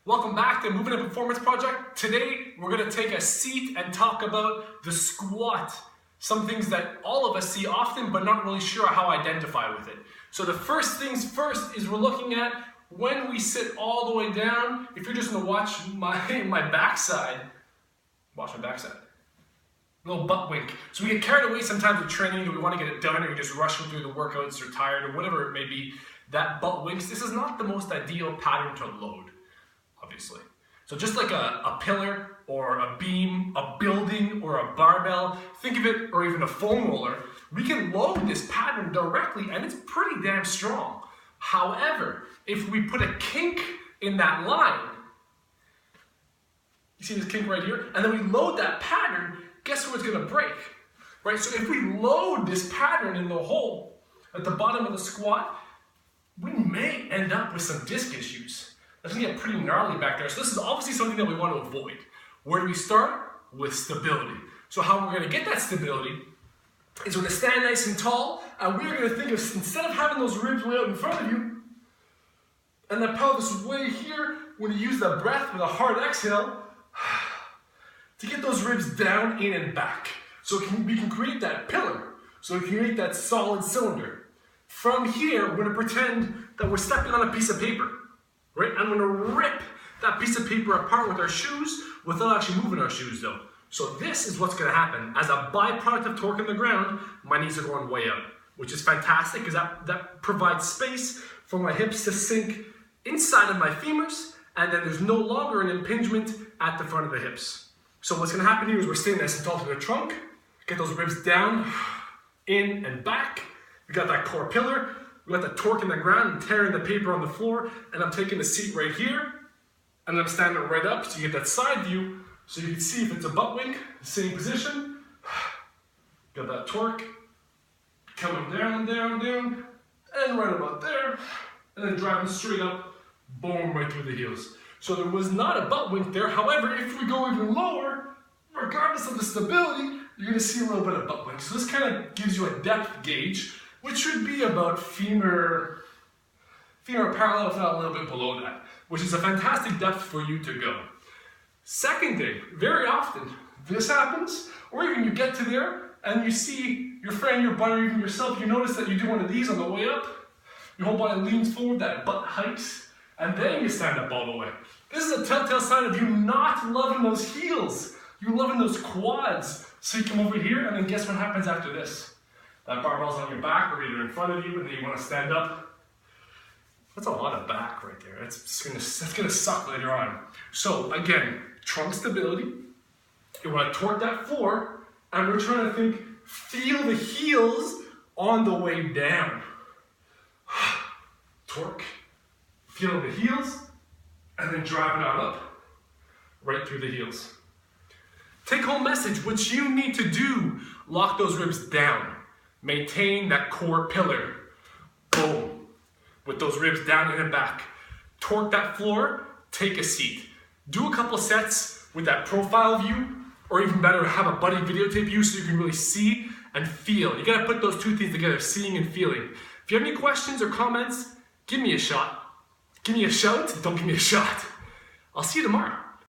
Welcome back to Movement and Performance Project. Today, we're going to take a seat and talk about the squat. Some things that all of us see often, but not really sure how to identify with it. So the first things first is we're looking at when we sit all the way down. If you're just going to watch my backside, little butt wink. So we get carried away sometimes with training and we want to get it done, or you're just rushing through the workouts or tired or whatever it may be. That butt winks. This is not the most ideal pattern to load, obviously. So just like a pillar or a beam, a building or a barbell, think of it, or even a foam roller, we can load this pattern directly and it's pretty damn strong. However, if we put a kink in that line, you see this kink right here, and then we load that pattern, guess where it's gonna break, right? So if we load this pattern in the hole at the bottom of the squat, we may end up with some disc issues. That's gonna get pretty gnarly back there. So this is obviously something that we want to avoid. Where do we start? With stability. So how we're gonna get that stability is we're gonna stand nice and tall, and we're gonna think of, instead of having those ribs way out in front of you, and the pelvis way here, we're gonna use the breath with a hard exhale to get those ribs down, in, and back. So we can create that pillar. So we can create that solid cylinder. From here, we're gonna pretend that we're stepping on a piece of paper, right? I'm gonna rip that piece of paper apart with our shoes without actually moving our shoes though. So this is what's gonna happen. As a byproduct of torque on the ground, my knees are going way out, which is fantastic because that provides space for my hips to sink inside of my femurs, and then there's no longer an impingement at the front of the hips. So what's gonna happen here is we're staying nice and tall to the trunk, get those ribs down, in and back. We got that core pillar, we got the torque in the ground and tearing the paper on the floor, and I'm taking the seat right here, and I'm standing right up so you get that side view, so you can see if it's a butt wink, same position. Got that torque, coming down, down, down, and right about there, and then driving straight up, boom, right through the heels. So there was not a butt wink there. However, if we go even lower, regardless of the stability, you're gonna see a little bit of butt wink. So this kind of gives you a depth gauge, which should be about femur parallel, if not a little bit below that, which is a fantastic depth for you to go. Second thing, very often, this happens, or even you get to there, and you see your friend, your buddy, or even yourself, you notice that you do one of these on the way up, your whole body leans forward, that butt hikes, and then you stand up all the way. This is a telltale sign of you not loving those heels. You're loving those quads. So you come over here, and then guess what happens after this? That barbell's on your back, or either in front of you, and then you want to stand up. That's a lot of back right there. That's gonna suck later on. So again, trunk stability. You want to torque that floor, and we're trying to think, feel the heels on the way down. Torque, feel the heels, and then drive it on up, right through the heels. Take home message, what you need to do, lock those ribs down. Maintain that core pillar. Boom. With those ribs down in and back. Torque that floor, take a seat. Do a couple sets with that profile view, or even better, have a buddy videotape you so you can really see and feel. You gotta put those two things together, seeing and feeling. If you have any questions or comments, give me a shot. Give me a shout, don't give me a shot. I'll see you tomorrow.